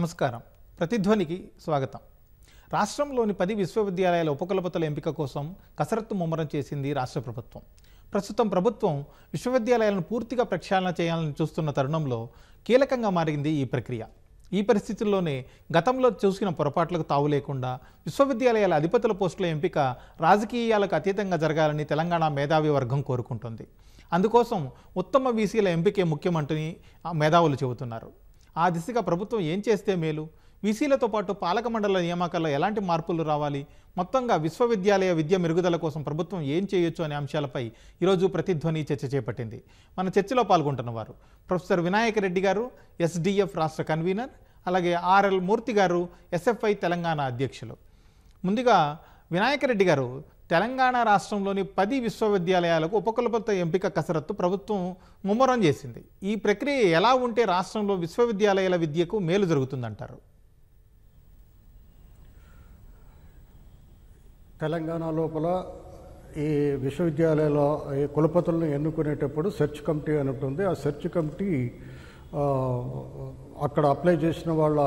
నమస్కారం. ప్రతిధ్వనికి స్వాగతం. రాష్ట్రంలోని 10 విశ్వవిద్యాలయాల ఉపకులపతుల ఎంపిక కోసం కసరత్తు ముమ్మరం చేసింది రాష్ట్ర ప్రభుత్వం. ప్రస్తుతం ప్రభుత్వం విశ్వవిద్యాలయాలను పూర్తిగా ప్రక్షాళన చేయాలని చూస్తున్న తరుణంలో కీలకంగా మారింది ఈ ప్రక్రియ. ఈ పరిస్థితుల్లోనే గతంలో చూసిన పొరపాట్లకు తావు లేకుండా విశ్వవిద్యాలయాల అధిపతుల పోస్టుల ఎంపిక రాజకీయాలకు అతీతంగా జరగాలని తెలంగాణ మేధావి వర్గం కోరుకుంటుంది. అందుకోసం ఉత్తమ వీసీల ఎంపికే ముఖ్యమంటని మేధావులు చెబుతున్నారు. ఆ దిశగా ప్రభుత్వం ఏం చేస్తే మేలు? వీసీలతో పాటు పాలక మండల నియామకాల్లో ఎలాంటి మార్పులు రావాలి? మొత్తంగా విశ్వవిద్యాలయ విద్య మెరుగుదల కోసం ప్రభుత్వం ఏం చేయొచ్చు అనే అంశాలపై ఈరోజు ప్రతిధ్వని చర్చ చేపట్టింది. మన చర్చలో పాల్గొంటున్న వారు ప్రొఫెసర్ వినాయక రెడ్డి గారు, ఎస్డిఎఫ్ రాష్ట్ర కన్వీనర్, అలాగే ఆర్ఎల్ మూర్తి గారు, ఎస్ఎఫ్ఐ తెలంగాణ అధ్యక్షులు. ముందుగా వినాయక రెడ్డి గారు, తెలంగాణ రాష్ట్రంలోని 10 విశ్వవిద్యాలయాలకు ఉపకులపతుల ఎంపిక కసరత్తు ప్రభుత్వం ముమ్మరం చేసింది. ఈ ప్రక్రియ ఎలా ఉంటే రాష్ట్రంలో విశ్వవిద్యాలయాల విద్యకు మేలు జరుగుతుందంటారు? తెలంగాణ లోపల ఈ విశ్వవిద్యాలయాల ఈ కులపతులను ఎన్నుకునేటప్పుడు సెర్చ్ కమిటీ అని ఉంటుంది. ఆ సెర్చ్ కమిటీ అక్కడ అప్లై చేసిన వాళ్ళ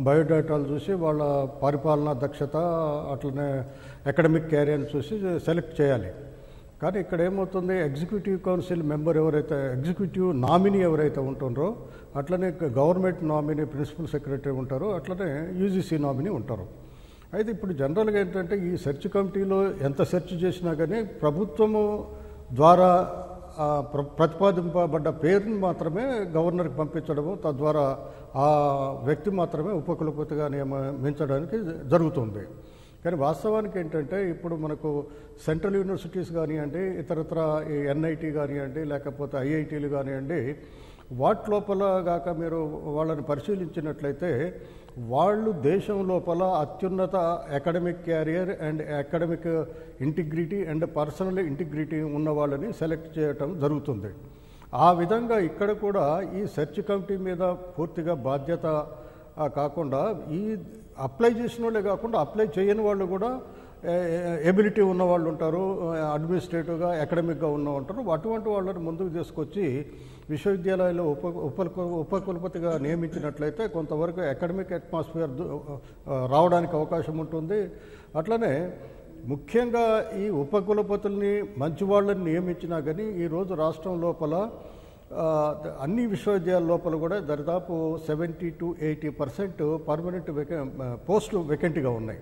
బయోడేటాలు చూసి వాళ్ళ పరిపాలనా దక్షత అట్లనే అకాడమిక్ క్యారియర్ని చూసి సెలెక్ట్ చేయాలి. కానీ ఇక్కడ ఏమవుతుంది, ఎగ్జిక్యూటివ్ కౌన్సిల్ మెంబర్ ఎవరైతే ఎగ్జిక్యూటివ్ నామినీ ఎవరైతే ఉంటుండ్రో అట్లనే గవర్నమెంట్ నామినీ ప్రిన్సిపల్ సెక్రటరీ ఉంటారో అట్లనే యూజీసీ నామినీ ఉంటారు. అయితే ఇప్పుడు జనరల్గా ఏంటంటే ఈ సెర్చ్ కమిటీలో ఎంత సెర్చ్ చేసినా కానీ ప్రభుత్వము ద్వారా ప్రతిపాదింపబడ్డ పేరుని మాత్రమే గవర్నర్కి పంపించడము, తద్వారా ఆ వ్యక్తి మాత్రమే ఉపకులపతిగా నియమించడానికి జరుగుతుంది. కానీ వాస్తవానికి ఏంటంటే ఇప్పుడు మనకు సెంట్రల్ యూనివర్సిటీస్ కానివ్వండి, ఇతరత్ర ఎన్ఐటి కానివ్వండి, లేకపోతే ఐఐటీలు కానివ్వండి, వాటి లోపల గాక మీరు వాళ్ళని పరిశీలించినట్లయితే వాళ్ళు దేశం లోపల అత్యున్నత academic carrier and academic integrity and personal integrity ఉన్న వాళ్ళని సెలెక్ట్ చేయటం జరుగుతుంది. ఆ విధంగా ఇక్కడ కూడా ఈ సెర్చ్ కమిటీ మీద పూర్తిగా బాధ్యత కాకుండా ఈ అప్లై చేసిన వాళ్ళే కాకుండా అప్లై చేయని వాళ్ళు కూడా ఎబిలిటీ ఉన్న వాళ్ళు ఉంటారు, అడ్మినిస్ట్రేటివ్గా అకాడమిక్గా ఉన్న ఉంటారు. అటువంటి వాళ్ళని ముందుకు తీసుకొచ్చి విశ్వవిద్యాలయాల్లో ఉపకులపతిగా నియమించినట్లయితే కొంతవరకు అకాడమిక్ అట్మాస్ఫియర్ రావడానికి అవకాశం ఉంటుంది. అట్లనే ముఖ్యంగా ఈ ఉపకులపతుల్ని మంచి వాళ్ళని నియమించినా కానీ ఈరోజు రాష్ట్రం లోపల అన్ని విశ్వవిద్యాలయాల లోపల కూడా దాదాపు 70 to 80% పర్మనెంట్ పోస్టులు వేకెంట్గా ఉన్నాయి.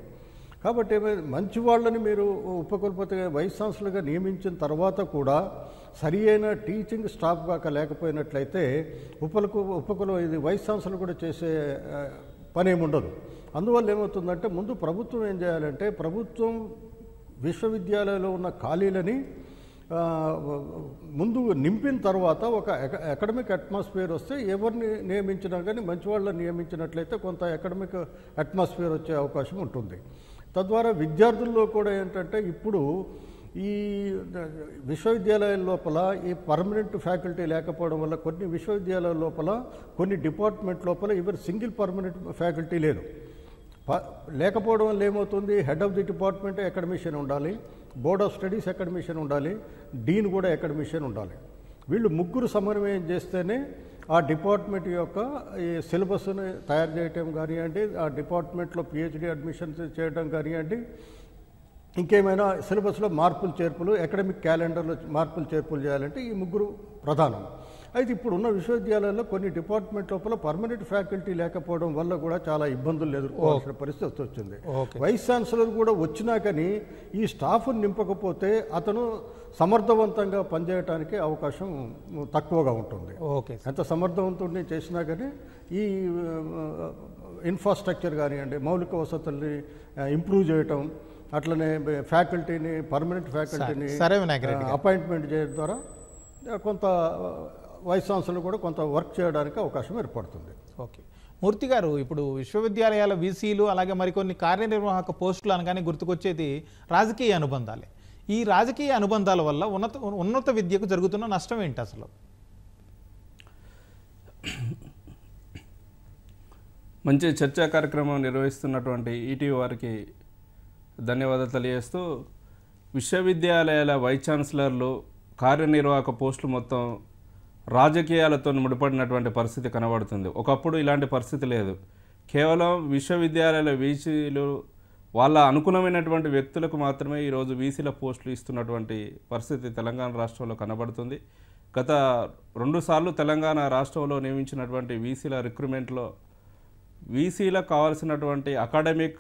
కాబట్టి మంచి వాళ్ళని మీరు ఉపకులపతిగా వైస్ ఛాన్సలర్గా నియమించిన తర్వాత కూడా సరి అయిన టీచింగ్ స్టాఫ్ కాక లేకపోయినట్లయితే ఇది వైస్ ఛాన్సలర్ కూడా చేసే పని ఏముండదు. అందువల్ల ఏమవుతుందంటే ముందు ప్రభుత్వం ఏం చేయాలంటే ప్రభుత్వం విశ్వవిద్యాలయంలో ఉన్న ఖాళీలని ముందు నింపిన తర్వాత ఒక అకాడమిక్ అట్మాస్ఫియర్ వస్తే ఎవరిని నియమించినా కానీ మంచి వాళ్ళని నియమించినట్లయితే కొంత అకాడమిక్ అట్మాస్ఫియర్ వచ్చే అవకాశం ఉంటుంది. తద్వారా విద్యార్థుల్లో కూడా ఏంటంటే ఇప్పుడు ఈ విశ్వవిద్యాలయాల లోపల ఈ పర్మనెంట్ ఫ్యాకల్టీ లేకపోవడం వల్ల కొన్ని విశ్వవిద్యాలయాల లోపల కొన్ని డిపార్ట్మెంట్ లోపల ఇవర్ సింగిల్ పర్మనెంట్ ఫ్యాకల్టీ లేదు. లేకపోవడం వల్ల ఏమవుతుంది, head of the department academician ఉండాలి, బోర్డ్ ఆఫ్ స్టడీస్ అకాడమిషియన్ ఉండాలి, డీన్ కూడా అకాడమిషియన్ ఉండాలి. వీళ్ళు ముగ్గురు సమన్వయం చేస్తేనే ఆ డిపార్ట్మెంట్ యొక్క ఈ సిలబస్ని తయారు చేయటం కానివ్వండి, ఆ డిపార్ట్మెంట్లో పిహెచ్డి అడ్మిషన్ చేయడం కానివ్వండి, ఇంకేమైనా సిలబస్లో మార్పులు చేర్పులు, అకాడమిక్ క్యాలెండర్లో మార్పులు చేర్పులు చేయాలంటే ఈ ముగ్గురు ప్రధానం. అయితే ఇప్పుడున్న విశ్వవిద్యాలయాల్లో కొన్ని డిపార్ట్మెంట్ లోపల పర్మనెంట్ ఫ్యాకల్టీ లేకపోవడం వల్ల కూడా చాలా ఇబ్బందులు ఎదుర్కోవాల్సిన పరిస్థితి వచ్చింది. వైస్ ఛాన్సలర్ కూడా వచ్చినా కానీ ఈ స్టాఫ్ను నింపకపోతే అతను సమర్థవంతంగా పనిచేయడానికి అవకాశం తక్కువగా ఉంటుంది. ఎంత సమర్థవంతుడిని చేసినా కానీ ఈ ఇన్ఫ్రాస్ట్రక్చర్ కానివ్వండి, మౌలిక వసతుల్ని ఇంప్రూవ్ చేయటం, అట్లనే ఫ్యాకల్టీని పర్మనెంట్ ఫ్యాకల్టీని అపాయింట్మెంట్ చేయడం ద్వారా కొంత వైస్ ఛాన్సలర్ కూడా కొంత వర్క్ చేయడానికి అవకాశం ఏర్పడుతుంది. ఓకే మూర్తి గారు, ఇప్పుడు విశ్వవిద్యాలయాల వీసీలు అలాగే మరికొన్ని కార్యనిర్వాహక పోస్టులు అనగానే గుర్తుకొచ్చేది రాజకీయ అనుబంధాలే. ఈ రాజకీయ అనుబంధాల వల్ల ఉన్నత విద్యకు జరుగుతున్న నష్టం ఏంటి అసలు? మంచి చర్చా కార్యక్రమం నిర్వహిస్తున్నటువంటి ఈటీవీ వారికి ధన్యవాదాలు తెలియజేస్తూ, విశ్వవిద్యాలయాల వైస్ ఛాన్సలర్లు కార్యనిర్వాహక పోస్టులు మొత్తం రాజకీయాలతో ముడిపడినటువంటి పరిస్థితి కనబడుతుంది. ఒకప్పుడు ఇలాంటి పరిస్థితి లేదు. కేవలం విశ్వవిద్యాలయాల వీసీలు వాళ్ళ అనుకూలమైనటువంటి వ్యక్తులకు మాత్రమే ఈరోజు వీసీల పోస్టులు ఇస్తున్నటువంటి పరిస్థితి తెలంగాణ రాష్ట్రంలో కనబడుతుంది. గత 2 సార్లు తెలంగాణ రాష్ట్రంలో నియమించినటువంటి వీసీల రిక్రూట్మెంట్లో వీసీలకు కావాల్సినటువంటి అకాడమిక్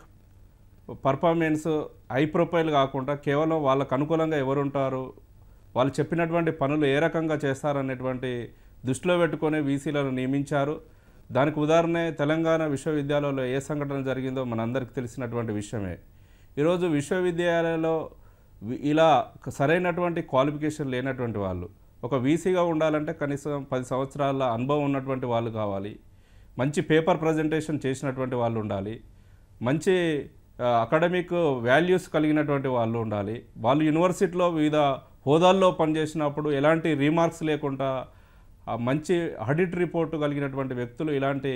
పర్ఫార్మెన్స్ హై ప్రొఫైల్ కాకుండా కేవలం వాళ్ళకు అనుకూలంగా ఎవరుంటారు, వాళ్ళు చెప్పినటువంటి పనులు ఏ రకంగా చేస్తారనేటువంటి దృష్టిలో పెట్టుకొని వీసీలను నియమించారు. దానికి ఉదాహరణ తెలంగాణ విశ్వవిద్యాలయంలో ఏ సంఘటన జరిగిందో మనందరికీ తెలిసినటువంటి విషయమే. ఈరోజు విశ్వవిద్యాలయంలో ఇలా సరైనటువంటి క్వాలిఫికేషన్ లేనటువంటి వాళ్ళు ఒక వీసీగా ఉండాలంటే కనీసం 10 సంవత్సరాల అనుభవం ఉన్నటువంటి వాళ్ళు కావాలి, మంచి పేపర్ ప్రజెంటేషన్ చేసినటువంటి వాళ్ళు ఉండాలి, మంచి అకాడమిక్ వాల్యూస్ కలిగినటువంటి వాళ్ళు ఉండాలి, వాళ్ళు యూనివర్సిటీలో వివిధ హోదాల్లో పనిచేసినప్పుడు ఎలాంటి రీమార్క్స్ లేకుండా మంచి ఆడిట్ రిపోర్టు కలిగినటువంటి వ్యక్తులు, ఇలాంటి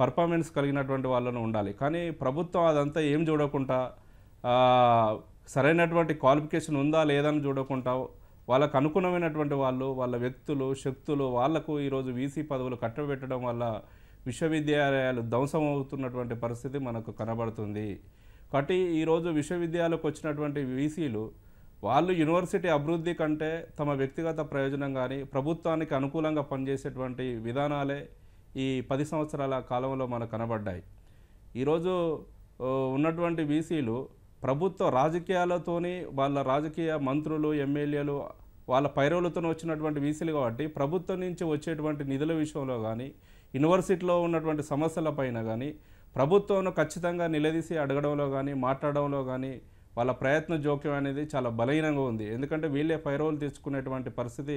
పర్ఫార్మెన్స్ కలిగినటువంటి వాళ్ళను ఉండాలి. కానీ ప్రభుత్వం అదంతా ఏం చూడకుండా సరైనటువంటి క్వాలిఫికేషన్ ఉందా లేదని చూడకుండా వాళ్ళకు అనుగుణమైనటువంటి వాళ్ళు, వాళ్ళ వ్యక్తులు, శక్తులు వాళ్లకు ఈరోజు వీసీ పదవులు కట్టబెట్టడం వల్ల విశ్వవిద్యాలయాలు ధ్వంసం అవుతున్నటువంటి పరిస్థితి మనకు కనబడుతుంది. కాబట్టి ఈరోజు విశ్వవిద్యాలయాలకు వచ్చినటువంటి వీసీలు వాళ్ళు యూనివర్సిటీ అభివృద్ధి కంటే తమ వ్యక్తిగత ప్రయోజనం కానీ ప్రభుత్వానికి అనుకూలంగా పనిచేసేటువంటి విధానాలే ఈ 10 సంవత్సరాల కాలంలో మనకు కనబడ్డాయి. ఈరోజు ఉన్నటువంటి వీసీలు ప్రభుత్వ రాజకీయాలతోని వాళ్ళ రాజకీయ మంత్రులు, ఎమ్మెల్యేలు వాళ్ళ పైరవులతో వచ్చినటువంటి వీసీలు కాబట్టి ప్రభుత్వం నుంచి వచ్చేటువంటి నిధుల విషయంలో కానీ యూనివర్సిటీలో ఉన్నటువంటి సమస్యల పైన కానీ ప్రభుత్వం ఖచ్చితంగా నిలదీసి అడగడంలో కానీ మాట్లాడడంలో కానీ వాళ్ళ ప్రయత్న జోక్యం అనేది చాలా బలహీనంగా ఉంది. ఎందుకంటే వీళ్ళే పైరవులు తెచ్చుకునేటువంటి పరిస్థితి,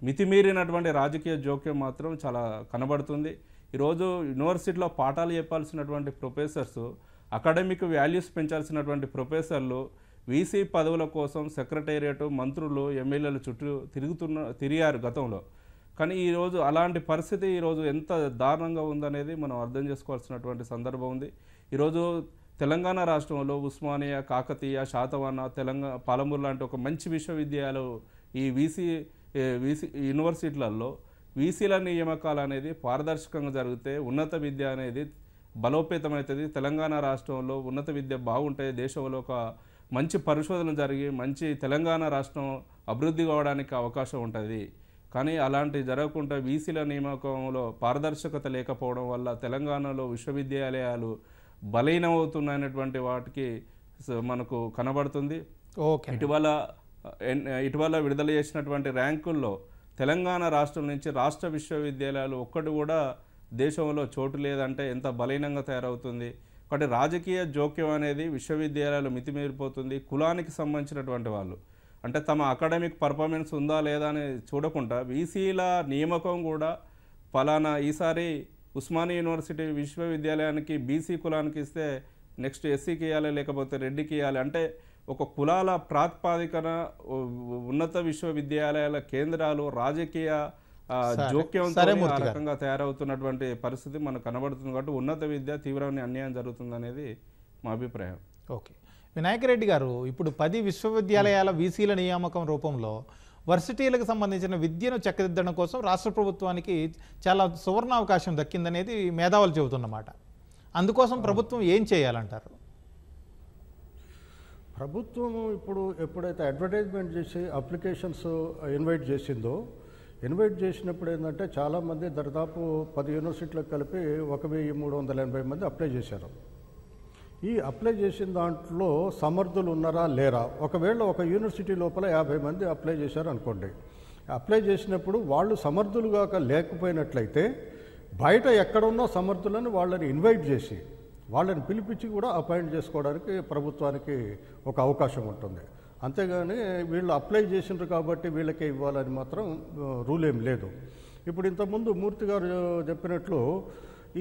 మితిమీరినటువంటి రాజకీయ జోక్యం మాత్రం చాలా కనబడుతుంది. ఈరోజు యూనివర్సిటీలో పాఠాలు చెప్పాల్సినటువంటి ప్రొఫెసర్స్, అకాడమిక్ వాల్యూస్ పెంచాల్సినటువంటి ప్రొఫెసర్లు వీసీ పదవుల కోసం సెక్రటేరియట్, మంత్రులు, ఎమ్మెల్యేలు చుట్టూ తిరిగారు గతంలో. కానీ ఈరోజు అలాంటి పరిస్థితి ఈరోజు ఎంత దారుణంగా ఉందనేది మనం అర్థం చేసుకోవాల్సినటువంటి సందర్భం ఉంది. ఈరోజు తెలంగాణ రాష్ట్రంలో ఉస్మానియా, కాకతీయ, శాతవాహన, పాలమూరు లాంటి ఒక మంచి విశ్వవిద్యాలయాలు ఈ వీసీ యూనివర్సిటీలలో వీసీల నియామకాలు అనేది పారదర్శకంగా జరిగితే ఉన్నత విద్య అనేది బలోపేతమవుతుంది. తెలంగాణ రాష్ట్రంలో ఉన్నత విద్య బాగుంటే దేశంలో ఒక మంచి పరిశోధన జరిగి మంచి తెలంగాణ రాష్ట్రం అభివృద్ధి కావడానికి అవకాశం ఉంటుంది. కానీ అలాంటి జరగకుండా వీసీల నియామకంలో పారదర్శకత లేకపోవడం వల్ల తెలంగాణలో విశ్వవిద్యాలయాలు బలహీనమవుతున్నటువంటి వాటికి మనకు కనబడుతుంది. ఇటీవల విడుదల చేసినటువంటి ర్యాంకుల్లో తెలంగాణ రాష్ట్రం నుంచి రాష్ట్ర విశ్వవిద్యాలయాలు ఒక్కటి కూడా దేశంలో చోటు లేదంటే ఎంత బలహీనంగా తయారవుతుంది. కాబట్టి రాజకీయ జోక్యం అనేది విశ్వవిద్యాలయాలు మితిమీరిపోతుంది. కులానికి సంబంధించినటువంటి వాళ్ళు అంటే తమ అకాడమిక్ పర్ఫార్మెన్స్ ఉందా లేదా అని చూడకుండా వీసీల నియామకం కూడా ఫలానా ఈసారి ఉస్మానియా యూనివర్సిటీ విశ్వవిద్యాలయానికి బీసీ కులానికి ఇస్తే నెక్స్ట్ ఎస్సీకి ఇవ్వాలి, లేకపోతే రెడ్డికి ఇవ్వాలి అంటే ఒక కులాల ప్రాతిపాదికన ఉన్నత విశ్వవిద్యాలయాల కేంద్రాలు రాజకీయ జోక్యంతో ఆ రకంగా తయారవుతున్నటువంటి పరిస్థితి మనకు కనబడుతుంది. కాబట్టి ఉన్నత విద్య తీవ్రమైన అన్యాయం జరుగుతుందనేది మా అభిప్రాయం. ఓకే, వినాయక్ రెడ్డి గారు, ఇప్పుడు 10 విశ్వవిద్యాలయాల వీసీల నియామకం రూపంలో వర్సిటీలకు సంబంధించిన విద్యను చక్కదిద్దడం కోసం రాష్ట్ర ప్రభుత్వానికి చాలా సువర్ణ అవకాశం దక్కిందనేది మేధావులు చెబుతున్నమాట. అందుకోసం ప్రభుత్వం ఏం చేయాలంటారు? ప్రభుత్వం ఇప్పుడు ఎప్పుడైతే అడ్వర్టైజ్మెంట్ చేసి అప్లికేషన్స్ ఇన్వైట్ చేసినప్పుడు ఏంటంటే చాలామంది దాదాపు 10 యూనివర్సిటీలకు కలిపి 1380 మంది అప్లై చేశారు. ఈ అప్లై చేసిన దాంట్లో సమర్థులు ఉన్నారా లేరా, ఒకవేళ ఒక యూనివర్సిటీ లోపల 50 మంది అప్లై చేశారు అనుకోండి. అప్లై చేసినప్పుడు వాళ్ళు సమర్థులుగా లేకపోయినట్లయితే బయట ఎక్కడున్నా సమర్థులను వాళ్ళని ఇన్వైట్ చేసి వాళ్ళని పిలిపించి కూడా అపాయింట్ చేసుకోవడానికి ప్రభుత్వానికి ఒక అవకాశం ఉంటుంది. అంతేగాని వీళ్ళు అప్లై చేసినారు కాబట్టి వీళ్ళకే ఇవ్వాలని మాత్రం రూల్ ఏం లేదు. ఇప్పుడు ఇంతకుముందు మూర్తి గారు చెప్పినట్లు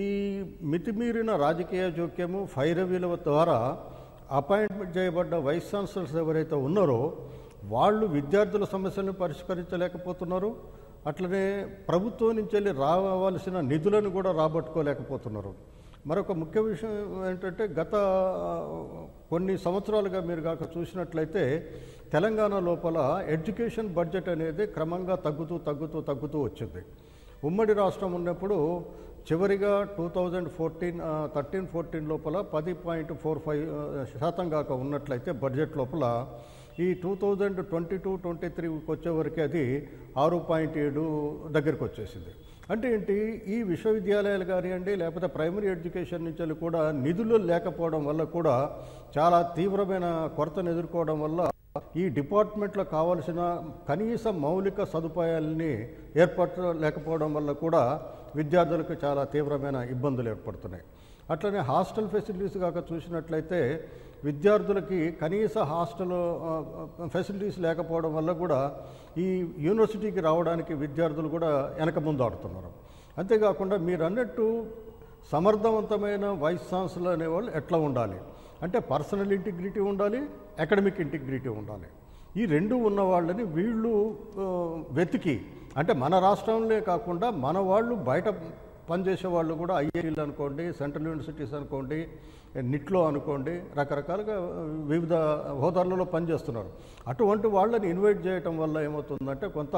ఈ మితిమీరిన రాజకీయ జోక్యము, ఫైరవీల ద్వారా అపాయింట్మెంట్ చేయబడ్డ వైస్ ఛాన్సలర్స్ ఎవరైతే ఉన్నారో వాళ్ళు విద్యార్థుల సమస్యలను పరిష్కరించలేకపోతున్నారు. అట్లనే ప్రభుత్వం నుంచి వెళ్ళి రావాల్సిన నిధులను కూడా రాబట్టుకోలేకపోతున్నారు. మరొక ముఖ్య విషయం ఏంటంటే గత కొన్ని సంవత్సరాలుగా మీరు కాక చూసినట్లయితే తెలంగాణ లోపల ఎడ్యుకేషన్ బడ్జెట్ అనేది క్రమంగా తగ్గుతూ వచ్చింది. ఉమ్మడి రాష్ట్రం ఉన్నప్పుడు చివరిగా 2013-14 లోపల 10.45% కాక ఉన్నట్లయితే బడ్జెట్ లోపల ఈ 2022-23 వచ్చేవరకు అది 6.7 దగ్గరికి వచ్చేసింది. అంటే ఏంటి, ఈ విశ్వవిద్యాలయాలు కానివ్వండి లేకపోతే ప్రైమరీ ఎడ్యుకేషన్ నుంచి కూడా నిధులు లేకపోవడం వల్ల కూడా చాలా తీవ్రమైన కొరతను ఎదుర్కోవడం వల్ల ఈ డిపార్ట్మెంట్లో కావాల్సిన కనీస మౌలిక సదుపాయాలని ఏర్పడలేకపోవడం వల్ల కూడా విద్యార్థులకు చాలా తీవ్రమైన ఇబ్బందులు ఏర్పడుతున్నాయి. అట్లనే హాస్టల్ ఫెసిలిటీస్ కాక చూసినట్లయితే విద్యార్థులకి కనీస హాస్టల్ ఫెసిలిటీస్ లేకపోవడం వల్ల కూడా ఈ యూనివర్సిటీకి రావడానికి విద్యార్థులు కూడా వెనక ముందు ఆడుతున్నారు. అంతేకాకుండా మీరు అన్నట్టు సమర్థవంతమైన వైస్ ఛాన్సలర్ అనేవాళ్ళు ఎట్లా ఉండాలి అంటే పర్సనల్ ఇంటిగ్రిటీ ఉండాలి, అకాడమిక్ ఇంటిగ్రిటీ ఉండాలి. ఈ రెండు ఉన్న వాళ్ళని వీళ్ళు వెతికి అంటే మన రాష్ట్రంలో కాకుండా మన వాళ్ళు బయట పనిచేసే వాళ్ళు కూడా ఐఐటీలు అనుకోండి, సెంట్రల్ యూనివర్సిటీస్ అనుకోండి, నిట్లో అనుకోండి, రకరకాలుగా వివిధ హోదాలలో పనిచేస్తున్నారు. అటువంటి వాళ్ళని ఇన్వైట్ చేయటం వల్ల ఏమవుతుందంటే కొంత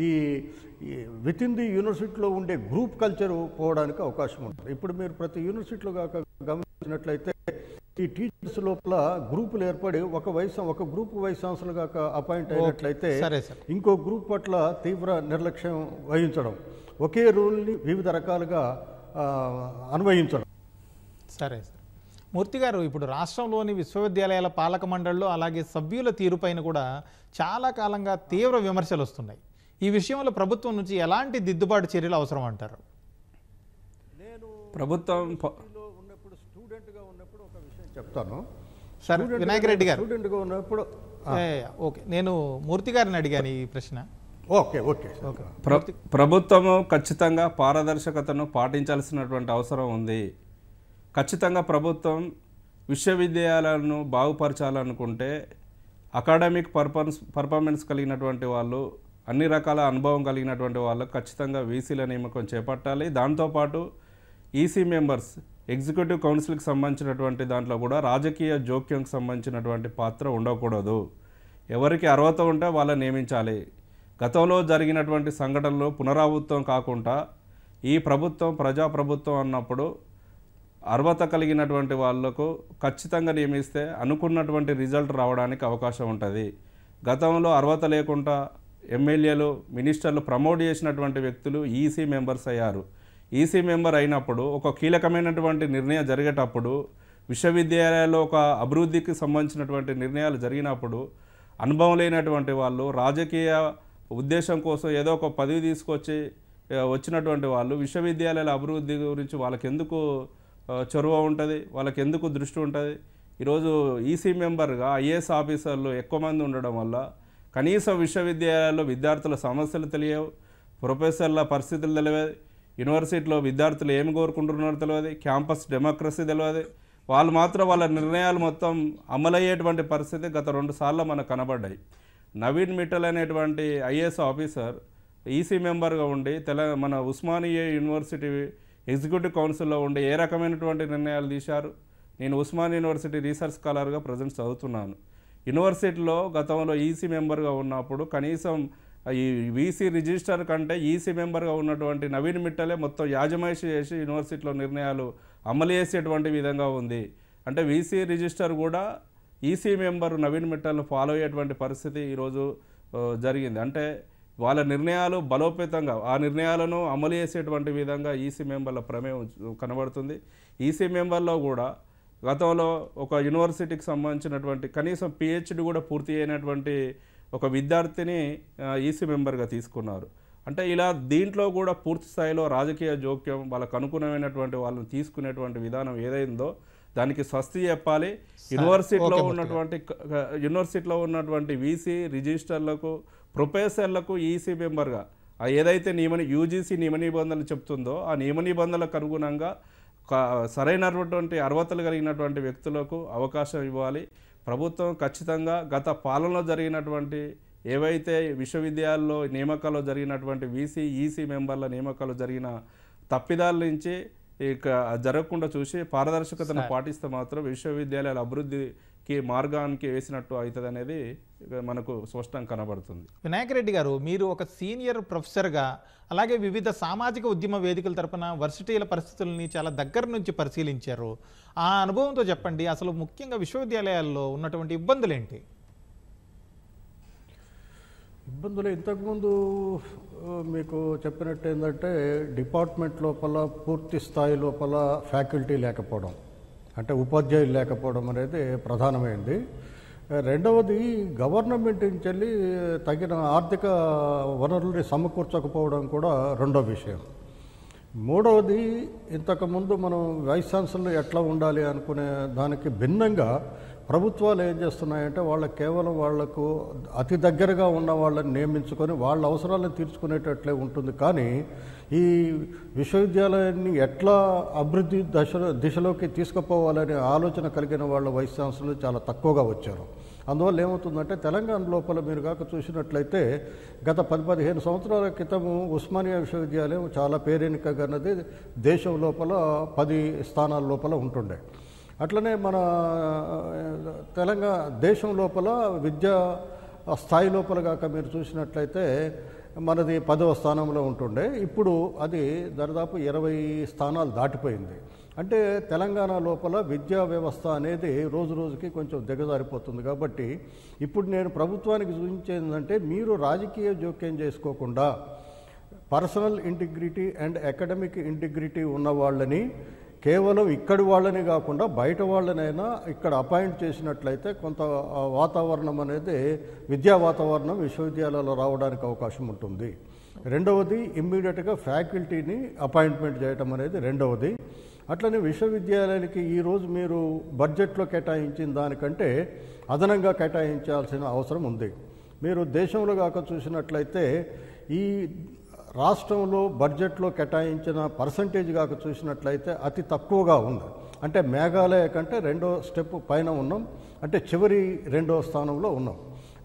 ఈ విత్ ఇన్ ది యూనివర్సిటీలో ఉండే గ్రూప్ కల్చర్ పోవడానికి అవకాశం ఉంటుంది. ఇప్పుడు మీరు ప్రతి యూనివర్సిటీలో కాక గమనించినట్లయితే ఈ టీచర్స్ లోపల గ్రూపులు ఏర్పడి ఒక గ్రూప్ వైస్ ఛాన్సలర్ కాక అపాయింట్ అయినట్లయితే ఇంకో గ్రూప్ పట్ల తీవ్ర నిర్లక్ష్యం వహించడం, ఒకే రూల్ని వివిధ రకాలుగా అన్వయించడం. సరే సార్. మూర్తి గారు, ఇప్పుడు రాష్ట్రంలోని విశ్వవిద్యాలయాల పాలక మండలిలో అలాగే సభ్యుల తీరుపైన కూడా చాలా కాలంగా తీవ్ర విమర్శలు వస్తున్నాయి. ఈ విషయంలో ప్రభుత్వం నుంచి ఎలాంటి దిద్దుబాటు చర్యలు అవసరం అంటారు? ప్రభుత్వం ఉన్నప్పుడు స్టూడెంట్గా ఉన్నప్పుడు ఒక విషయం చెప్తాను సార్. వినాయక్ రెడ్డి గారు స్టూడెంట్గా ఉన్నప్పుడు ఓకే, నేను మూర్తి గారిని అడిగాను ఈ ప్రశ్న. Okay okay okay. ప్రభుత్వము ఖచ్చితంగా పారదర్శకతను పాటించాల్సినటువంటి అవసరం ఉంది. ఖచ్చితంగా ప్రభుత్వం విశ్వవిద్యాలయాలను బాగుపరచాలనుకుంటే అకాడమిక్ పర్ఫార్మెన్స్ కలిగినటువంటి వాళ్ళు, అన్ని రకాల అనుభవం కలిగినటువంటి వాళ్ళు ఖచ్చితంగా వీసీల నియామకం చేపట్టాలి. దాంతోపాటు ఈసీ మెంబర్స్, ఎగ్జిక్యూటివ్ కౌన్సిల్కి సంబంధించినటువంటి దాంట్లో కూడా రాజకీయ జోక్యంకి సంబంధించినటువంటి పాత్ర ఉండకూడదు. ఎవరికి అర్హత ఉంటే వాళ్ళని నియమించాలి. గతంలో జరిగినటువంటి సంఘటనలు పునరావృతం కాకుండా ఈ ప్రభుత్వం ప్రజాప్రభుత్వం అన్నప్పుడు అర్హత కలిగినటువంటి వాళ్లకు ఖచ్చితంగా నియమిస్తే అనుకున్నటువంటి రిజల్ట్ రావడానికి అవకాశం ఉంటుంది. గతంలో అర్హత లేకుండా ఎమ్మెల్యేలు, మినిస్టర్లు ప్రమోట్ చేసినటువంటి వ్యక్తులు ఈసీ మెంబర్స్ అయ్యారు. ఈసీ మెంబర్ అయినప్పుడు ఒక కీలకమైనటువంటి నిర్ణయం జరిగేటప్పుడు, విశ్వవిద్యాలయాల్లో ఒక అభివృద్ధికి సంబంధించినటువంటి నిర్ణయాలు జరిగినప్పుడు అనుభవం లేనటువంటి వాళ్ళు రాజకీయ ఉద్దేశం కోసం ఏదో ఒక పదవి తీసుకొచ్చి వచ్చినటువంటి వాళ్ళు విశ్వవిద్యాలయాల అభివృద్ధి గురించి వాళ్ళకెందుకు చొరవ ఉంటుంది, వాళ్ళకెందుకు దృష్టి ఉంటుంది? ఈరోజు ఈసీ మెంబర్గా ఐఏఎస్ ఆఫీసర్లు ఎక్కువ మంది ఉండడం వల్ల కనీసం విశ్వవిద్యాలయాల్లో విద్యార్థుల సమస్యలు తెలియవు, ప్రొఫెసర్ల పరిస్థితులు తెలియదు, యూనివర్సిటీలో విద్యార్థులు ఏమి కోరుకుంటున్నారో తెలియదు, క్యాంపస్ డెమోక్రసీ తెలియదు. వాళ్ళు మాత్రం వాళ్ళ నిర్ణయాలు మొత్తం అమలయ్యేటువంటి పరిస్థితి గత 2 సార్లు మనకు కనబడ్డాయి. నవీన్ మిట్టల్ అనేటువంటి ఐఏఎస్ ఆఫీసర్ ఈసీ మెంబర్గా ఉండి మన ఉస్మానియా యూనివర్సిటీ ఎగ్జిక్యూటివ్ కౌన్సిల్లో ఉండి ఏ రకమైనటువంటి నిర్ణయాలు తీశారు? నేను ఉస్మానియా యూనివర్సిటీ రీసెర్చ్ స్కాలర్గా ప్రజెంట్ చదువుతున్నాను. యూనివర్సిటీలో గతంలో ఈసీ మెంబర్గా ఉన్నప్పుడు కనీసం ఈ వీసీ రిజిస్టర్ కంటే ఈసీ మెంబర్గా ఉన్నటువంటి నవీన్ మిట్టలే మొత్తం యాజమాయిషి చేసి యూనివర్సిటీలో నిర్ణయాలు అమలు చేసేటువంటి విధంగా ఉంది. అంటే వీసీ రిజిస్టర్ కూడా ఈసీ మెంబర్ నవీన్ మిట్టల్ను ఫాలో అయ్యేటువంటి పరిస్థితి ఈరోజు జరిగింది. అంటే వాళ్ళ నిర్ణయాలు బలోపేతంగా ఆ నిర్ణయాలను అమలు చేసేటువంటి విధంగా ఈసీ మెంబర్ల ప్రమేయం కనబడుతుంది. ఈసీ మెంబర్లో కూడా గతంలో ఒక యూనివర్సిటీకి సంబంధించినటువంటి కనీసం పిహెచ్డి కూడా పూర్తి అయినటువంటి ఒక విద్యార్థిని ఈసీ మెంబర్గా తీసుకున్నారు. అంటే ఇలా దీంట్లో కూడా పూర్తి స్థాయిలో రాజకీయ జోక్యం, వాళ్ళకు అనుగుణమైనటువంటి వాళ్ళని తీసుకునేటువంటి విధానం ఏదైందో దానికి స్వస్తి చెప్పాలి. యూనివర్సిటీలో ఉన్నటువంటి వీసీ రిజిస్టర్లకు, ప్రొఫెసర్లకు ఈసీ మెంబర్గా ఏదైతే యూజీసీ నియమ నిబంధనలు చెప్తుందో ఆ నియమ నిబంధనలకు అనుగుణంగా సరైనటువంటి అర్హతలు కలిగినటువంటి వ్యక్తులకు అవకాశం ఇవ్వాలి. ప్రభుత్వం ఖచ్చితంగా గత పాలనలో జరిగినటువంటి ఏవైతే విశ్వవిద్యాలయాల్లో నియామకాల్లో జరిగినటువంటి వీసీ, ఈసీ మెంబర్ల నియామకాలు జరిగిన తప్పిదాల నుంచి ఇక జరగకుండా చూసి పారదర్శకతను పాటిస్తే మాత్రం విశ్వవిద్యాలయాల అభివృద్ధి మార్గానికి వేసినట్టు అవుతుంది అనేది మనకు స్పష్టంగా కనబడుతుంది. వినాయక్ రెడ్డి గారు, మీరు ఒక సీనియర్ ప్రొఫెసర్గా అలాగే వివిధ సామాజిక ఉద్యమ వేదికల తరపున వర్సిటీల పరిస్థితులని చాలా దగ్గర నుంచి పరిశీలించారు. ఆ అనుభవంతో చెప్పండి, అసలు ముఖ్యంగా విశ్వవిద్యాలయాల్లో ఉన్నటువంటి ఇబ్బందులు ఏంటి? ఇబ్బందులు ఇంతకుముందు మీకు చెప్పినట్టు ఏంటంటే డిపార్ట్మెంట్ లోపల పూర్తి స్థాయి లోపల ఫ్యాకల్టీ లేకపోవడం, అంటే ఉపాధ్యాయులు లేకపోవడం అనేది ప్రధానమైంది. రెండవది గవర్నమెంట్ నుంచి వెళ్ళి తగిన ఆర్థిక వనరుల్ని సమకూర్చకపోవడం కూడా రెండో విషయం. మూడవది, ఇంతకుముందు మనం వైస్ ఛాన్సలర్ ఎట్లా ఉండాలి అనుకునే దానికి భిన్నంగా ప్రభుత్వాలు ఏం చేస్తున్నాయంటే కేవలం వాళ్లకు అతి దగ్గరగా ఉన్న వాళ్ళని నియమించుకొని వాళ్ళ అవసరాలను తీర్చుకునేటట్లే ఉంటుంది. కానీ ఈ విశ్వవిద్యాలయాన్ని ఎట్లా అభివృద్ధి దిశలోకి తీసుకుపోవాలనే ఆలోచన కలిగిన వాళ్ళ వైస్ ఛాన్సలర్లు చాలా తక్కువగా వచ్చారు. అందువల్ల ఏమవుతుందంటే తెలంగాణ లోపల మీరు కాక చూసినట్లయితే గత 10-15 సంవత్సరాల క్రితం ఉస్మానియా విశ్వవిద్యాలయం చాలా పేరెన్నికన్నది దేశం లోపల 10 స్థానాల లోపల ఉంటుండే. అట్లనే మన దేశం లోపల విద్యా స్థాయి లోపల కాక మీరు చూసినట్లయితే మనది 10వ స్థానంలో ఉంటుండే. ఇప్పుడు అది దాదాపు 20 స్థానాలు దాటిపోయింది. అంటే తెలంగాణ లోపల విద్యా వ్యవస్థ అనేది రోజు రోజుకి కొంచెం దిగజారిపోతుంది. కాబట్టి ఇప్పుడు నేను ప్రభుత్వానికి సూచించేందంటే మీరు రాజకీయ జోక్యం చేసుకోకుండా personal integrity and academic integrity ఉన్న వాళ్ళని కేవలం ఇక్కడి వాళ్ళని కాకుండా బయట వాళ్ళనైనా ఇక్కడ అపాయింట్ చేసినట్లయితే కొంత వాతావరణం అనేది విద్యా వాతావరణం విశ్వవిద్యాలయాల్లో రావడానికి అవకాశం ఉంటుంది. రెండవది, ఇమ్మీడియట్గా ఫ్యాకల్టీని అపాయింట్మెంట్ చేయటం అనేది రెండవది. అట్లనే విశ్వవిద్యాలయానికి ఈరోజు మీరు బడ్జెట్లో కేటాయించిన దానికంటే అదనంగా కేటాయించాల్సిన అవసరం ఉంది. మీరు దేశంలో కాక చూసినట్లయితే ఈ రాష్ట్రంలో బడ్జెట్లో కేటాయించిన పర్సంటేజ్ కాక చూసినట్లయితే అతి తక్కువగా ఉంది. అంటే మేఘాలయ కంటే 2వ స్టెప్ పైన ఉన్నాం, అంటే చివరి 2వ స్థానంలో ఉన్నాం.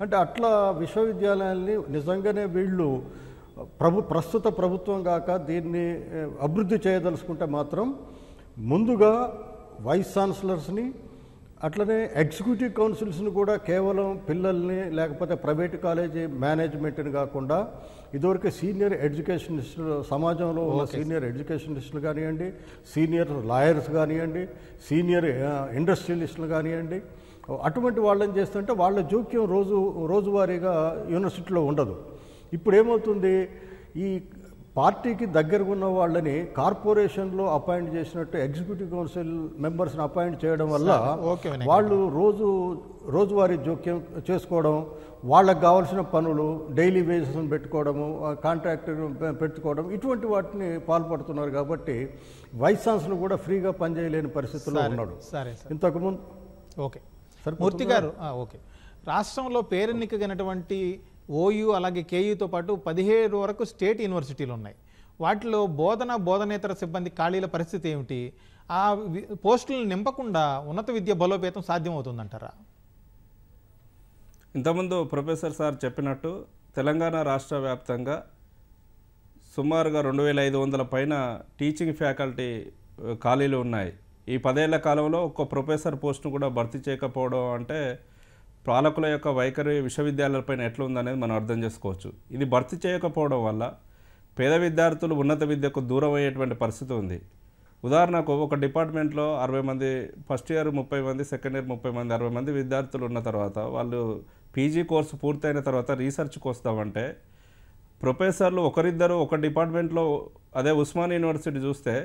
అంటే అట్లా విశ్వవిద్యాలయాల్ని నిజంగానే వీళ్ళు ప్రస్తుత ప్రభుత్వం కాక దీన్ని అభివృద్ధి చేయదలుచుకుంటే మాత్రం ముందుగా వైస్ ఛాన్సలర్స్ని అట్లనే ఎగ్జిక్యూటివ్ కౌన్సిల్స్ని కూడా కేవలం పిల్లల్ని లేకపోతే ప్రైవేట్ కాలేజీ మేనేజ్మెంట్ని కాకుండా ఇదివరకు సీనియర్ ఎడ్యుకేషనిస్టులు, సమాజంలో ఉన్న సీనియర్ ఎడ్యుకేషనిస్టులు కానివ్వండి, సీనియర్ లాయర్స్ కానివ్వండి, సీనియర్ ఇండస్ట్రియలిస్టులు కానివ్వండి, అటువంటి వాళ్ళని చేస్తుంటే వాళ్ళ జోక్యం రోజువారీగా యూనివర్సిటీలో ఉండదు. ఇప్పుడు ఏమవుతుంది, ఈ పార్టీకి దగ్గరగా ఉన్న వాళ్ళని కార్పొరేషన్లో అపాయింట్ చేసినట్టు ఎగ్జిక్యూటివ్ కౌన్సిల్ మెంబర్స్ని అపాయింట్ చేయడం వల్ల వాళ్ళు రోజువారీ జోక్యం చేసుకోవడం, వాళ్ళకు కావాల్సిన పనులు డైలీ వేజెస్ని పెట్టుకోవడము, కాంట్రాక్టర్ పెట్టుకోవడం, ఇటువంటి వాటిని పాల్పడుతున్నారు. కాబట్టి వైస్ ఛాన్సలర్ కూడా ఫ్రీగా పనిచేయలేని పరిస్థితుల్లో ఉన్నాడు. ఇంతకుముందు ఓకే మూర్తి గారు, ఓకే, రాష్ట్రంలో పేరెన్నికైనటువంటి ఓయూ అలాగే కేయూతో పాటు 17 వరకు స్టేట్ యూనివర్సిటీలు ఉన్నాయి. వాటిలో బోధనేతర సిబ్బంది ఖాళీల పరిస్థితి ఏమిటి? ఆ పోస్టులను నింపకుండా ఉన్నత విద్య బలోపేతం సాధ్యమవుతుందంటారా? ఇంతకుముందు ప్రొఫెసర్ సార్ చెప్పినట్టు తెలంగాణ రాష్ట్ర వ్యాప్తంగా సుమారుగా 2500 పైన టీచింగ్ ఫ్యాకల్టీ ఖాళీలు ఉన్నాయి. ఈ 10 ఏళ్ల కాలంలో ఒక్క ప్రొఫెసర్ పోస్టును కూడా భర్తీ చేయకపోవడం అంటే పాలకుల యొక్క వైఖరి విశ్వవిద్యాలయాలపైన ఎట్లా ఉందనేది మనం అర్థం చేసుకోవచ్చు. ఇది భర్తీ చేయకపోవడం వల్ల పేద విద్యార్థులు ఉన్నత విద్యకు దూరం అయ్యేటువంటి పరిస్థితి ఉంది. ఉదాహరణకు ఒక డిపార్ట్మెంట్లో 60 మంది, ఫస్ట్ ఇయర్ 30 మంది, సెకండ్ ఇయర్ 30 మంది, 60 మంది విద్యార్థులు ఉన్న తర్వాత వాళ్ళు పీజీ కోర్సు పూర్తయిన తర్వాత రీసెర్చ్కి వస్తామంటే ప్రొఫెసర్లు ఒకరిద్దరు ఒక డిపార్ట్మెంట్లో, అదే ఉస్మానియా యూనివర్సిటీ చూస్తే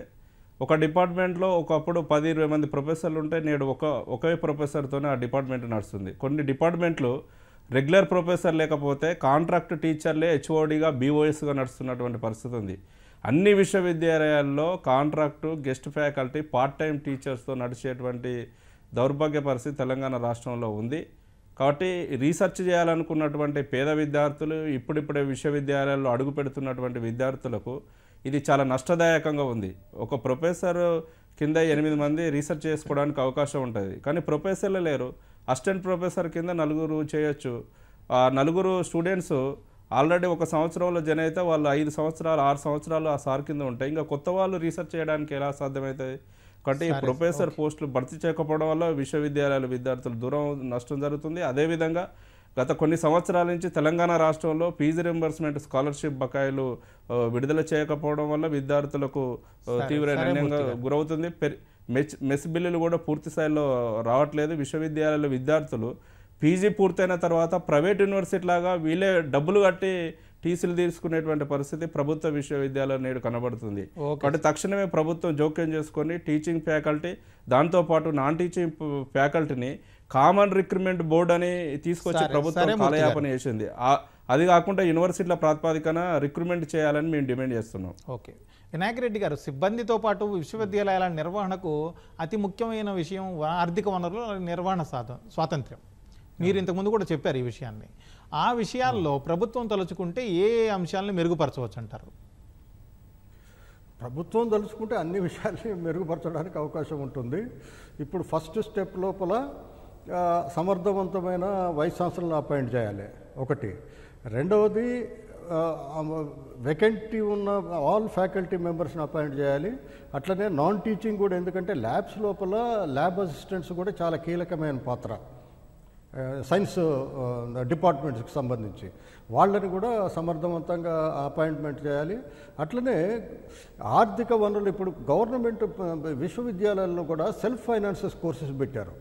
ఒక డిపార్ట్మెంట్లో ఒకప్పుడు 10-20 మంది ప్రొఫెసర్లు ఉంటే నేడు ఒకే ప్రొఫెసర్తోనే ఆ డిపార్ట్మెంట్ నడుస్తుంది. కొన్ని డిపార్ట్మెంట్లు రెగ్యులర్ ప్రొఫెసర్ లేకపోతే కాంట్రాక్ట్ టీచర్లే హెచ్ఓడిగా బీఓఎస్గా నడుస్తున్నటువంటి పరిస్థితి ఉంది. అన్ని విశ్వవిద్యాలయాల్లో contract, guest faculty, part time టీచర్స్తో నడిచేటువంటి దౌర్భాగ్య పరిస్థితి తెలంగాణ రాష్ట్రంలో ఉంది. కాబట్టి రీసెర్చ్ చేయాలనుకున్నటువంటి పేద విద్యార్థులు, ఇప్పుడిప్పుడే విశ్వవిద్యాలయాల్లో అడుగు పెడుతున్నటువంటి విద్యార్థులకు ఇది చాలా నష్టదాయకంగా ఉంది. ఒక ప్రొఫెసర్ కింద 8 మంది రీసెర్చ్ చేసుకోవడానికి అవకాశం ఉంటుంది, కానీ ప్రొఫెసర్లు లేరు. అసిస్టెంట్ ప్రొఫెసర్ కింద 4 చేయొచ్చు. ఆ 4 స్టూడెంట్స్ ఆల్రెడీ ఒక సంవత్సరంలో జన అయితే వాళ్ళు 5 సంవత్సరాలు 6 సంవత్సరాలు ఆ సార్ కింద ఉంటాయి. ఇంకా కొత్త వాళ్ళు రీసెర్చ్ చేయడానికి ఎలా సాధ్యమవుతుంది? కాబట్టి ఈ ప్రొఫెసర్ పోస్టులు భర్తీ చేయకపోవడం వల్ల విశ్వవిద్యాలయాల విద్యార్థులు దూరం నష్టం జరుగుతుంది. అదేవిధంగా గత కొన్ని సంవత్సరాల నుంచి తెలంగాణ రాష్ట్రంలో ఫీజు రింబర్స్మెంట్ స్కాలర్షిప్ బకాయిలు విడుదల చేయకపోవడం వల్ల విద్యార్థులకు తీవ్ర నిర్ణయంగా గురవుతుంది. మెస్ బిల్లులు కూడా పూర్తి స్థాయిలో రావట్లేదు. విశ్వవిద్యాలయాల విద్యార్థులు పీజీ పూర్తయిన తర్వాత ప్రైవేట్ యూనివర్సిటీ లాగా వీళ్ళే డబ్బులు కట్టి టీసీలు తీసుకునేటువంటి పరిస్థితి ప్రభుత్వ విశ్వవిద్యాలయం నేడు కనబడుతుంది. కాబట్టి తక్షణమే ప్రభుత్వం జోక్యం చేసుకొని టీచింగ్ ఫ్యాకల్టీ దాంతోపాటు నాన్ టీచింగ్ ఫ్యాకల్టీని కామన్ రిక్రూట్మెంట్ బోర్డు అని తీసుకొచ్చి ప్రభుత్వం కాలయాపన చేసింది. అది కాకుండా యూనివర్సిటీల ప్రాతిపదికన రిక్రూట్మెంట్ చేయాలని మేము డిమాండ్ చేస్తున్నాం. ఓకే, వినాయక్ రెడ్డి గారు, సిబ్బందితో పాటు విశ్వవిద్యాలయాల నిర్వహణకు అతి ముఖ్యమైన విషయం ఆర్థిక వనరుల నిర్వహణ స్వాతంత్ర్యం. మీరు ఇంతకుముందు కూడా చెప్పారు ఈ విషయాన్ని. ఆ విషయాల్లో ప్రభుత్వం తలుచుకుంటే ఏ అంశాలను మెరుగుపరచవచ్చు అంటారు? ప్రభుత్వం తలుచుకుంటే అన్ని విషయాల్ని మెరుగుపరచడానికి అవకాశం ఉంటుంది. ఇప్పుడు ఫస్ట్ స్టెప్ లోపల సమర్థవంతమైన వైస్ ఛాన్సలర్ని అపాయింట్ చేయాలి ఒకటి. రెండవది వేకెంటీ ఉన్న ఆల్ ఫ్యాకల్టీ మెంబర్స్ని అపాయింట్ చేయాలి. అట్లనే నాన్ టీచింగ్ కూడా, ఎందుకంటే ల్యాబ్స్ లోపల ల్యాబ్ అసిస్టెంట్స్ కూడా చాలా కీలకమైన పాత్ర సైన్స్ డిపార్ట్మెంట్స్కి సంబంధించి, వాళ్ళని కూడా సమర్థవంతంగా అపాయింట్మెంట్ చేయాలి. అట్లనే ఆర్థిక వనరులు, ఇప్పుడు గవర్నమెంట్ విశ్వవిద్యాలయాల్లో కూడా సెల్ఫ్ ఫైనాన్సెస్ కోర్సెస్ పెట్టారు.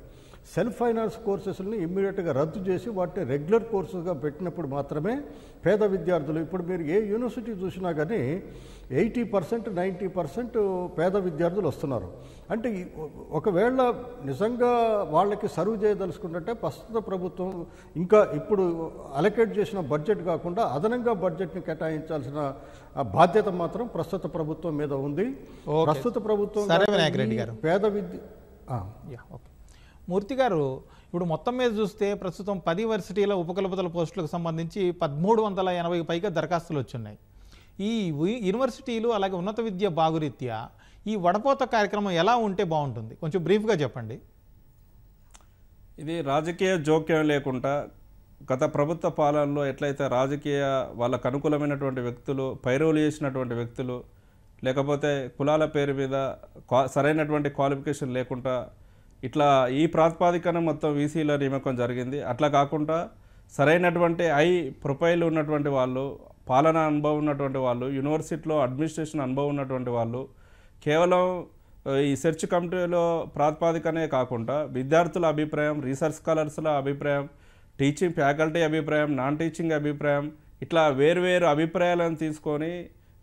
సెల్ఫ్ ఫైనాన్స్ కోర్సెస్ని ఇమ్మీడియట్గా రద్దు చేసి వాటిని రెగ్యులర్ కోర్సెస్గా పెట్టినప్పుడు మాత్రమే పేద విద్యార్థులు, ఇప్పుడు మీరు ఏ యూనివర్సిటీ చూసినా కానీ 80% 90% పేద విద్యార్థులు వస్తున్నారు. అంటే ఒకవేళ నిజంగా వాళ్ళకి సర్వ్ చేయదలుచుకుంటే ప్రస్తుత ప్రభుత్వం ఇంకా ఇప్పుడు అలొకేట్ చేసిన బడ్జెట్ కాకుండా అదనంగా బడ్జెట్ని కేటాయించాల్సిన బాధ్యత మాత్రం ప్రస్తుత ప్రభుత్వం మీద ఉంది. ప్రస్తుత ప్రభుత్వం పేద విద్య మూర్తి గారు, ఇప్పుడు మొత్తం మీద చూస్తే ప్రస్తుతం 10 యూనివర్సిటీల ఉపకులపతుల పోస్టులకు సంబంధించి 1380 పైగా దరఖాస్తులు వచ్చున్నాయి. ఈ యూనివర్సిటీలు అలాగే ఉన్నత విద్య బాగురీత్యా ఈ వడపోత కార్యక్రమం ఎలా ఉంటే బాగుంటుంది? కొంచెం బ్రీఫ్గా చెప్పండి. ఇది రాజకీయ జోక్యం లేకుండా గత ప్రభుత్వ పాలనలో ఎట్లయితే రాజకీయ వాళ్ళకు అనుకూలమైనటువంటి వ్యక్తులు, పైరవులు చేసినటువంటి వ్యక్తులు, లేకపోతే కులాల పేరు మీద సరైనటువంటి క్వాలిఫికేషన్ లేకుండా ఇట్లా ఈ ప్రాతిపాదికన మొత్తం వీసీల నియామకం జరిగింది. అట్లా కాకుండా సరైనటువంటి ప్రొఫైల్ ఉన్నటువంటి వాళ్ళు, పాలనా అనుభవం ఉన్నటువంటి వాళ్ళు, యూనివర్సిటీలో అడ్మినిస్ట్రేషన్ అనుభవం ఉన్నటువంటి వాళ్ళు, కేవలం ఈ సెర్చ్ కమిటీలో ప్రాతిపాదికనే కాకుండా విద్యార్థుల అభిప్రాయం, రీసెర్చ్ స్కాలర్స్ల అభిప్రాయం, టీచింగ్ ఫ్యాకల్టీ అభిప్రాయం, నాన్ టీచింగ్ అభిప్రాయం, ఇట్లా వేరువేరు అభిప్రాయాలను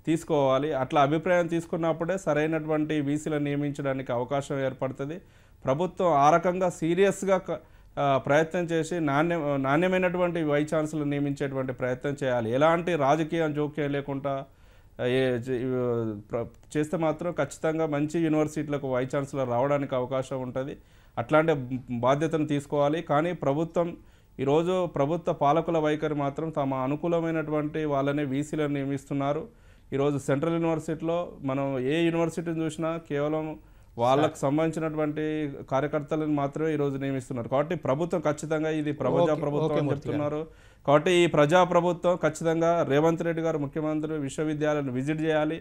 తీసుకోవాలి. అట్లా అభిప్రాయం తీసుకున్నప్పుడే సరైనటువంటి వీసీలను నియమించడానికి అవకాశం ఏర్పడుతుంది. ప్రభుత్వం ఆ రకంగా సీరియస్గా ప్రయత్నం చేసి నాణ్యమైనటువంటి వైస్ ఛాన్సలర్ నియమించేటువంటి ప్రయత్నం చేయాలి. ఎలాంటి రాజకీయ జోక్యం లేకుండా చేస్తే మాత్రం ఖచ్చితంగా మంచి యూనివర్సిటీలకు వైస్ ఛాన్సలర్ రావడానికి అవకాశం ఉంటుంది. అట్లాంటి బాధ్యతను తీసుకోవాలి. కానీ ప్రభుత్వం ఈరోజు ప్రభుత్వ పాలకుల వైఖరి మాత్రం తమ అనుకూలమైనటువంటి వాళ్ళనే వీసీలను నియమిస్తున్నారు. ఈరోజు సెంట్రల్ యూనివర్సిటీలో మనం ఏ యూనివర్సిటీని చూసినా కేవలం వాళ్ళకు సంబంధించినటువంటి కార్యకర్తలను మాత్రమే ఈరోజు నియమిస్తున్నారు. కాబట్టి ప్రభుత్వం ఖచ్చితంగా ఇది ప్రజాప్రభుత్వం అని చెప్తున్నారు. కాబట్టి ఈ ప్రజాప్రభుత్వం ఖచ్చితంగా రేవంత్ రెడ్డి గారు ముఖ్యమంత్రి విశ్వవిద్యాలయాలను విజిట్ చేయాలి.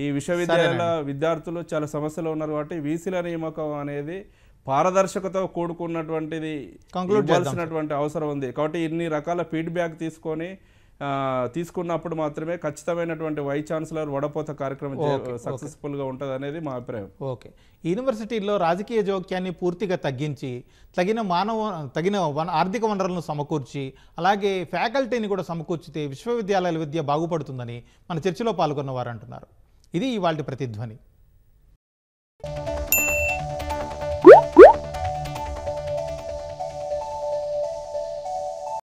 ఈ విశ్వవిద్యాలయాల విద్యార్థులు చాలా సమస్యలు ఉన్నారు. కాబట్టి వీసీల నియామకం అనేది పారదర్శకతో కూడుకున్నటువంటిది ఇవ్వాల్సినటువంటి అవసరం ఉంది. కాబట్టి ఇన్ని రకాల ఫీడ్బ్యాక్ తీసుకున్నప్పుడు మాత్రమే ఖచ్చితమైనటువంటి వైస్ ఛాన్సలర్ వడపోత కార్యక్రమం సక్సెస్ఫుల్గా ఉంటుంది అనేది మా అభిప్రాయం. ఓకే, యూనివర్సిటీల్లో రాజకీయ జోక్యాన్ని పూర్తిగా తగ్గించి తగిన ఆర్థిక వనరులను సమకూర్చి అలాగే ఫ్యాకల్టీని కూడా సమకూర్చితే విశ్వవిద్యాలయాల విద్య బాగుపడుతుందని మన చర్చలో పాల్గొన్న వారు అంటున్నారు. ఇది ఇవాల్టి ప్రతిధ్వని.